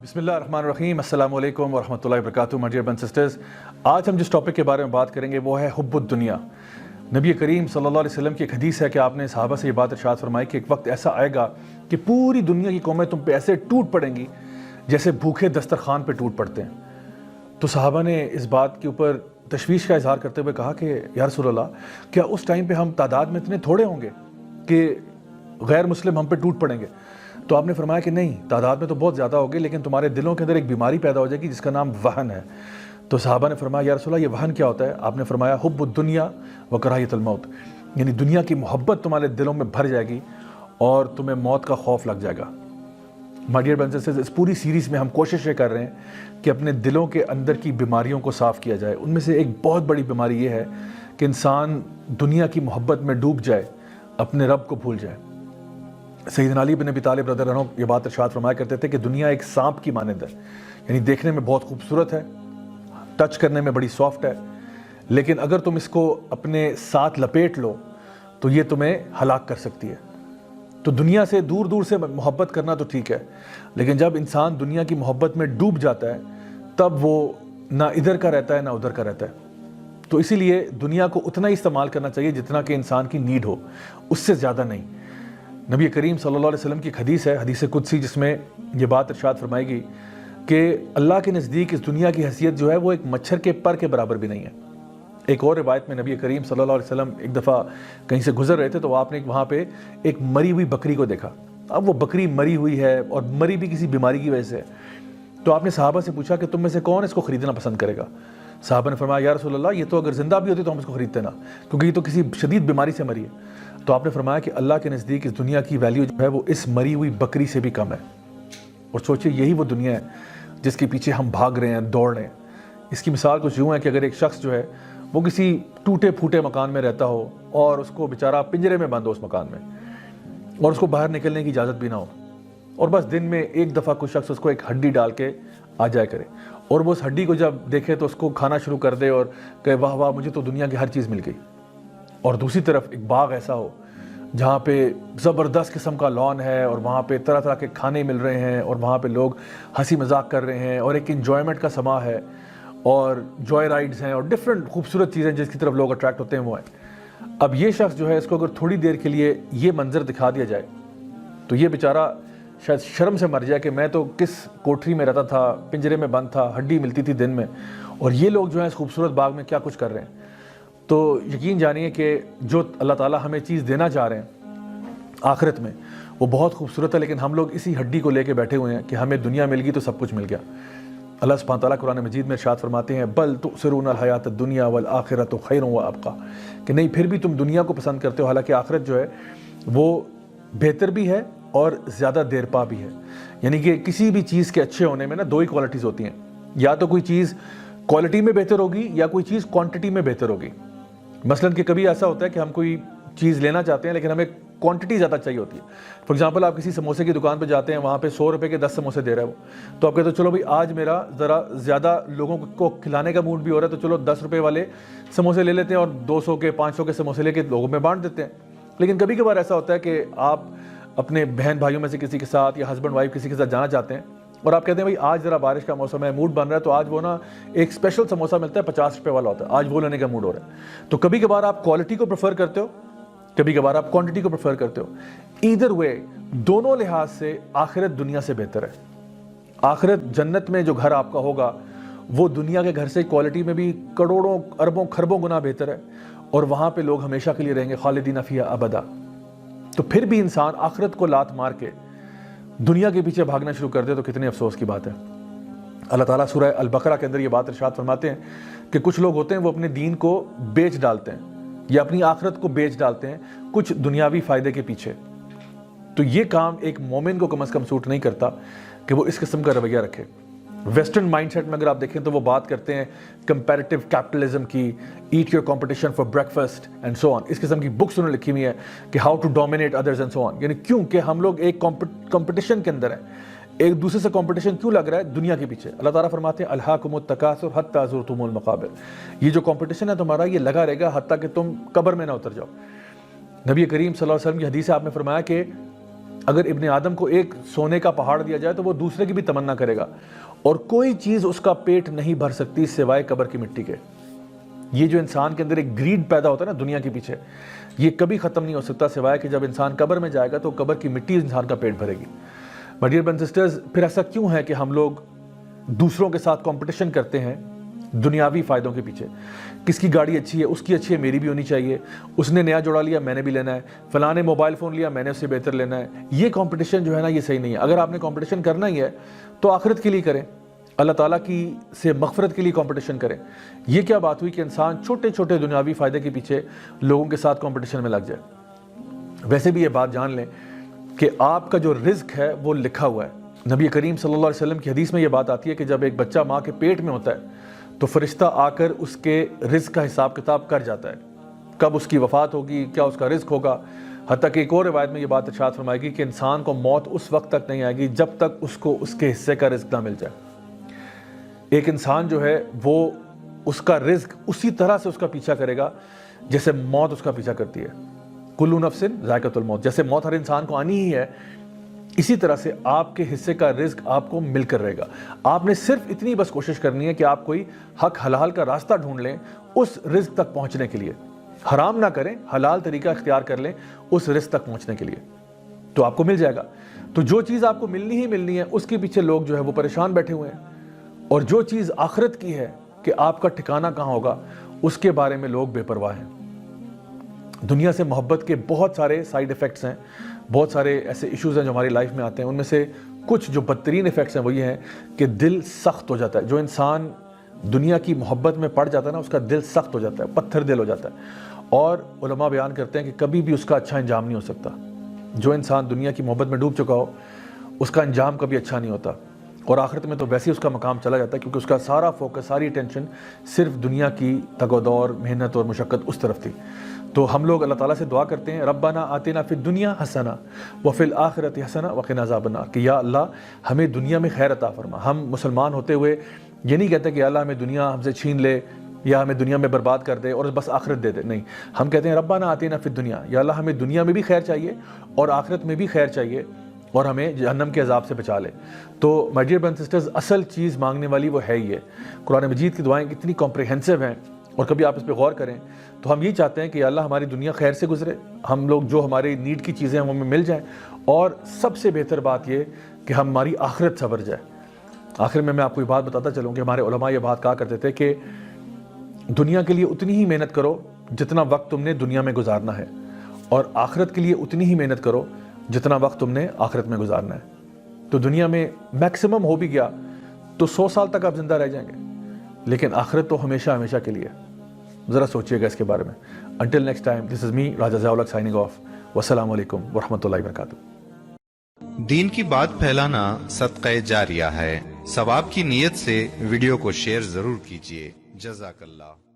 بسم اللہ الرحمن الرحیم، السلام علیکم ورحمۃ اللہ وبرکاتہ۔ مائی ڈیئر برادرز اینڈ سسٹرز، آج ہم جس ٹاپک کے بارے میں بات کریں گے وہ ہے حب الدنیا۔ نبی کریم صلی اللہ علیہ وسلم کی ایک حدیث ہے کہ آپ نے صحابہ سے یہ بات ارشاد فرمائی کہ ایک وقت ایسا آئے گا کہ پوری دنیا کی قومیں تم پہ ایسے ٹوٹ پڑیں گی جیسے بھوکے دسترخوان پہ ٹوٹ پڑتے ہیں۔ تو صحابہ نے اس بات کے اوپر تشویش کا اظہار کرتے ہوئے کہا کہ یا رسول اللہ، کیا اس ٹائم پہ ہم تعداد میں اتنے تھوڑے ہوں گے کہ غیر مسلم ہم پہ ٹوٹ پڑیں گے؟ تو آپ نے فرمایا کہ نہیں، تعداد میں تو بہت زیادہ ہوگی، لیکن تمہارے دلوں کے اندر ایک بیماری پیدا ہو جائے گی جس کا نام وہن ہے۔ تو صحابہ نے فرمایا یا رسول اللہ، یہ وہن کیا ہوتا ہے؟ آپ نے فرمایا حب الدنیا و کراہیت الموت، یعنی دنیا کی محبت تمہارے دلوں میں بھر جائے گی اور تمہیں موت کا خوف لگ جائے گا۔ My dear brothers and sisters, اس پوری سیریز میں ہم کوشش یہ کر رہے ہیں کہ اپنے دلوں کے اندر کی بیماریوں کو صاف کیا جائے۔ ان میں سے ایک بہت بڑی بیماری یہ ہے کہ انسان دنیا کی محبت میں ڈوب جائے، اپنے رب کو بھول جائے۔ سیدنا علی بن ابی طالب رضی اللہ عنہ یہ بات ارشاد فرمایا کرتے تھے کہ دنیا ایک سانپ کی مانند ہے، یعنی دیکھنے میں بہت خوبصورت ہے، ٹچ کرنے میں بڑی سافٹ ہے، لیکن اگر تم اس کو اپنے ساتھ لپیٹ لو تو یہ تمہیں ہلاک کر سکتی ہے۔ تو دنیا سے دور دور سے محبت کرنا تو ٹھیک ہے، لیکن جب انسان دنیا کی محبت میں ڈوب جاتا ہے تب وہ نہ ادھر کا رہتا ہے نہ ادھر کا رہتا ہے۔ تو اسی لیے دنیا کو اتنا ہی استعمال کرنا چاہیے جتنا کہ انسان کی نیڈ ہو، اس سے زیادہ نہیں۔ نبی کریم صلی اللہ علیہ وسلم کی ایک حدیث ہے، حدیث قدسی، جس میں یہ بات ارشاد فرمائی گئی کہ اللہ کے نزدیک اس دنیا کی حیثیت جو ہے وہ ایک مچھر کے پر کے برابر بھی نہیں ہے۔ ایک اور روایت میں نبی کریم صلی اللہ علیہ وسلم ایک دفعہ کہیں سے گزر رہے تھے تو آپ نے وہاں پہ ایک مری ہوئی بکری کو دیکھا۔ اب وہ بکری مری ہوئی ہے اور مری بھی کسی بیماری کی وجہ سے، تو آپ نے صحابہ سے پوچھا کہ تم میں سے کون اس کو خریدنا پسند کرے گا؟ صحابہ نے فرمایا یا رسول اللہ، یہ تو اگر زندہ بھی ہوتی تو ہم اس کو خریدتے نہ، کیونکہ یہ تو کسی شدید بیماری سے مری ہے۔ تو آپ نے فرمایا کہ اللہ کے نزدیک اس دنیا کی ویلیو جو ہے وہ اس مری ہوئی بکری سے بھی کم ہے۔ اور سوچئے یہی وہ دنیا ہے جس کے پیچھے ہم بھاگ رہے ہیں، دوڑ رہے ہیں۔ اس کی مثال کچھ یوں ہے کہ اگر ایک شخص جو ہے وہ کسی ٹوٹے پھوٹے مکان میں رہتا ہو اور اس کو بیچارہ پنجرے میں بند ہو اس مکان میں، اور اس کو باہر نکلنے کی اجازت بھی نہ ہو، اور بس دن میں ایک دفعہ کوئی شخص اس کو ایک ہڈی ڈال کے آ جائے کرے، اور وہ اس ہڈی کو جب دیکھے تو اس کو کھانا شروع کر دے اور کہ واہ واہ مجھے تو دنیا کی ہر چیز مل گئی۔ اور دوسری طرف ایک باغ ایسا ہو جہاں پہ زبردست قسم کا لان ہے اور وہاں پہ طرح طرح کے کھانے مل رہے ہیں اور وہاں پہ لوگ ہنسی مذاق کر رہے ہیں اور ایک انجوائمنٹ کا سما ہے اور جوائے رائڈز ہیں اور ڈفرینٹ خوبصورت چیزیں جس کی طرف لوگ اٹریکٹ ہوتے ہیں وہ ہیں۔ اب یہ شخص جو ہے اس کو اگر تھوڑی دیر کے لیے یہ منظر دکھا دیا جائے تو یہ بیچارہ شاید شرم سے مر جائے کہ میں تو کس کوٹری میں رہتا تھا، پنجرے میں بند تھا، ہڈی ملتی تھی دن میں، اور یہ لوگ جو ہیں اس خوبصورت باغ میں کیا کچھ کر رہے ہیں۔ تو یقین جانیے کہ جو اللہ تعالیٰ ہمیں چیز دینا چاہ رہے ہیں آخرت میں وہ بہت خوبصورت ہے، لیکن ہم لوگ اسی ہڈی کو لے کے بیٹھے ہوئے ہیں کہ ہمیں دنیا مل گئی تو سب کچھ مل گیا۔ اللہ سبحانہ تعالیٰ قرآن مجید میں ارشاد فرماتے ہیں بل تؤثرون الحیات الدنیا والآخرۃ خیر وابقیٰ، کہ نہیں پھر بھی تم دنیا کو پسند کرتے ہو، حالانکہ آخرت جو ہے وہ بہتر بھی ہے اور زیادہ دیر پا بھی ہے۔ یعنی کہ کسی بھی چیز کے اچھے ہونے میں نا دو ہی کوالٹیز ہوتی ہیں، یا تو کوئی چیز کوالٹی میں بہتر ہوگی یا کوئی چیز کوانٹٹی میں بہتر ہوگی۔ مثلاً کہ کبھی ایسا ہوتا ہے کہ ہم کوئی چیز لینا چاہتے ہیں لیکن ہمیں کوانٹٹی زیادہ چاہیے ہوتی ہے۔ فار ایگزامپل آپ کسی سموسے کی دکان پہ جاتے ہیں، وہاں پہ 100 روپے کے 10 سموسے دے رہا ہے وہ، تو آپ کہتے ہو چلو بھائی آج میرا ذرا زیادہ لوگوں کو کھلانے کا موڈ بھی ہو رہا ہے تو چلو 10 روپے والے سموسے لے لیتے ہیں اور 200 کے 500 کے سموسے لے کے لوگوں میں بانٹ دیتے ہیں۔ لیکن کبھی کبھار ایسا ہوتا ہے کہ آپ اپنے بہن بھائیوں میں سے کسی کے ساتھ یا ہسبینڈ وائف کسی کے ساتھ جانا چاہتے ہیں اور آپ کہتے ہیں بھائی آج ذرا بارش کا موسم ہے، موڈ بن رہا ہے، تو آج وہ نا ایک اسپیشل سموسہ ملتا ہے 50 روپے والا ہوتا ہے، آج وہ لینے کا موڈ ہو رہا ہے۔ تو کبھی کبھار آپ کوالٹی کو پریفر کرتے ہو، کبھی کبھار آپ کوانٹٹی کو پریفر کرتے ہو۔ ایدر وے دونوں لحاظ سے آخرت دنیا سے بہتر ہے۔ آخرت جنت میں جو گھر آپ کا ہوگا وہ دنیا کے گھر سے کوالٹی میں بھی کروڑوں اربوں خربوں گنا بہتر ہے، اور وہاں پہ لوگ ہمیشہ کے لیے رہیں گے، خالدین فیہا ابدا۔ تو پھر بھی انسان آخرت کو لات مار کے دنیا کے پیچھے بھاگنا شروع کر دے تو کتنے افسوس کی بات ہے۔ اللہ تعالیٰ سورہ البقرہ کے اندر یہ بات ارشاد فرماتے ہیں کہ کچھ لوگ ہوتے ہیں وہ اپنے دین کو بیچ ڈالتے ہیں یا اپنی آخرت کو بیچ ڈالتے ہیں کچھ دنیاوی فائدے کے پیچھے۔ تو یہ کام ایک مومن کو کم از کم سوٹ نہیں کرتا کہ وہ اس قسم کا رویہ رکھے۔ ویسٹرن مائنڈ سیٹ میں اگر آپ دیکھیں تو وہ بات کرتے ہیں کمپیریٹیو کیپٹلزم کی، eat your competition for breakfast and so on, اس قسم کی بکس انہوں نے لکھی ہوئی ہیں کہ how to dominate others and so on, یعنی کیوں کہ ہم لوگ ایک کمپٹیشن کے اندر ہیں، ایک دوسرے سے کمپٹیشن کیوں لگ رہا ہے؟ دنیا کے پیچھے۔ اللہ تعالیٰ فرماتے ہیں الہاکم التکاثر حتی زرتم المقابر، یہ جو کمپٹیشن ہے تمہارا یہ لگا رہے گا حتیٰ کہ تم قبر میں نہ اتر جاؤ۔ نبی کریم صلی اللہ علیہ وسلم کی حدیث ہے، آپ نے فرمایا کہ اگر ابن آدم کو ایک سونے کا پہاڑ دیا جائے تو وہ دوسرے کی بھی تمنا کرے گا، اور کوئی چیز اس کا پیٹ نہیں بھر سکتی سوائے قبر کی مٹی کے۔ یہ جو انسان کے اندر ایک گریڈ پیدا ہوتا ہے نا دنیا کے پیچھے، یہ کبھی ختم نہیں ہو سکتا سوائے کہ جب انسان قبر میں جائے گا تو قبر کی مٹی انسان کا پیٹ بھرے گی۔ مائی ڈیئر برادرز اینڈ سسٹرز، پھر ایسا کیوں ہے کہ ہم لوگ دوسروں کے ساتھ کمپٹیشن کرتے ہیں دنیاوی فائدوں کے پیچھے؟ کس کی گاڑی اچھی ہے، اس کی اچھی ہے، میری بھی ہونی چاہیے، اس نے نیا جوڑا لیا میں نے بھی لینا ہے، فلاں نے موبائل فون لیا میں نے اس سے بہتر لینا ہے۔ یہ کمپٹیشن جو ہے نا یہ صحیح نہیں ہے۔ اگر آپ نے کمپٹیشن کرنا ہی ہے تو آخرت کے لیے کریں، اللہ تعالیٰ کی سے مغفرت کے لیے کمپٹیشن کریں۔ یہ کیا بات ہوئی کہ انسان چھوٹے چھوٹے دنیاوی فائدے کے پیچھے لوگوں کے ساتھ کمپٹیشن میں لگ جائے؟ ویسے بھی یہ بات جان لیں کہ آپ کا جو رزق ہے وہ لکھا ہوا ہے۔ نبی کریم صلی اللہ علیہ وسلم کی حدیث میں یہ بات آتی ہے کہ جب ایک بچہ ماں کے پیٹ میں ہوتا ہے تو فرشتہ آ کر اس کے رزق کا حساب کتاب کر جاتا ہے، کب اس کی وفات ہوگی، کیا اس کا رزق ہوگا۔ حتیٰ کہ ایک اور روایت میں یہ بات ارشاد فرمائے گی کہ انسان کو موت اس وقت تک نہیں آئے گی جب تک اس کو اس کے حصے کا رزق نہ مل جائے۔ ایک انسان جو ہے وہ اس کا رزق اسی طرح سے اس کا پیچھا کرے گا جیسے موت اس کا پیچھا کرتی ہے۔ کلو نفس ذائقۃ الموت، جیسے موت ہر انسان کو آنی ہی ہے، اسی طرح سے آپ کے حصے کا رزق آپ کو مل کر رہے گا۔ آپ نے صرف اتنی بس کوشش کرنی ہے کہ آپ کوئی حق حلال کا راستہ ڈھونڈ لیں اس رزق تک پہنچنے کے لیے، حرام نہ کریں، حلال طریقہ اختیار کر لیں اس رزق تک پہنچنے کے لیے، تو آپ کو مل جائے گا۔ تو جو چیز آپ کو ملنی ہی ملنی ہے اس کے پیچھے لوگ جو ہے وہ پریشان بیٹھے ہوئے ہیں، اور جو چیز آخرت کی ہے کہ آپ کا ٹھکانہ کہاں ہوگا اس کے بارے میں لوگ بے پرواہ ہیں۔ دنیا سے محبت کے بہت سارے سائیڈ ایفیکٹس ہیں، بہت سارے ایسے ایشوز ہیں جو ہماری لائف میں آتے ہیں، ان میں سے کچھ جو بدترین ایفیکٹس ہیں وہ یہ ہیں کہ دل سخت ہو جاتا ہے۔ جو انسان دنیا کی محبت میں پڑ جاتا ہے نا اس کا دل سخت ہو جاتا ہے، پتھر دل ہو جاتا ہے، اور علماء بیان کرتے ہیں کہ کبھی بھی اس کا اچھا انجام نہیں ہو سکتا۔ جو انسان دنیا کی محبت میں ڈوب چکا ہو اس کا انجام کبھی اچھا نہیں ہوتا، اور آخرت میں تو ویسے ہی اس کا مقام چلا جاتا ہے، کیونکہ اس کا سارا فوکس، ساری اٹینشن صرف دنیا کی تگ و دور، محنت اور مشقت اس طرف تھی۔ تو ہم لوگ اللہ تعالیٰ سے دعا کرتے ہیں ربنا آتنا فی الدنیا حسنہ وفی الآخرۃ حسنہ وقنا عذاب النار، کہ یا اللہ ہمیں دنیا میں خیر عطا فرما۔ ہم مسلمان ہوتے ہوئے یہ نہیں کہتے کہ اللہ ہمیں دنیا ہم سے چھین لے یا ہمیں دنیا میں برباد کر دے اور بس آخرت دے دے، نہیں، ہم کہتے ہیں ربنا آتنا فی الدنیا، یا اللہ ہمیں دنیا میں بھی خیر چاہیے اور آخرت میں بھی خیر چاہیے، اور ہمیں جہنم کے عذاب سے بچا لے۔ تو مائی ڈیئر برادرز اینڈ سسٹرز، اصل چیز مانگنے والی وہ ہے ہی ہے۔ قرآن مجید کی دعائیں اتنی کمپریہنسو ہیں، اور کبھی آپ اس پہ غور کریں تو ہم یہ چاہتے ہیں کہ اللہ ہماری دنیا خیر سے گزرے، ہم لوگ جو ہماری نیڈ کی چیزیں ہمیں مل جائیں، اور سب سے بہتر بات یہ کہ ہماری آخرت سنور جائے۔ آخر میں آپ کو یہ بات بتاتا چلوں کہ ہمارے علماء یہ بات کہا کرتے تھے کہ دنیا کے لیے اتنی ہی محنت کرو جتنا وقت تم نے دنیا میں گزارنا ہے، اور آخرت کے لیے اتنی ہی محنت کرو جتنا وقت تم نے آخرت میں گزارنا ہے۔ تو دنیا میں میکسیمم ہو بھی گیا تو 100 سال تک آپ زندہ رہ جائیں گے، لیکن آخرت تو ہمیشہ ہمیشہ کے لیے۔ ذرا سوچئے گا اس کے بارے میں۔ انٹل نیکسٹ ٹائم، دس از می راجہ ضیاء الحق سائننگ آف، والسلام علیکم ورحمۃ اللہ وبرکاتہ۔ دین کی بات پھیلانا صدقہ جاریہ ہے، ثواب کی نیت سے ویڈیو کو شیئر ضرور کیجیے۔ جزاک اللہ۔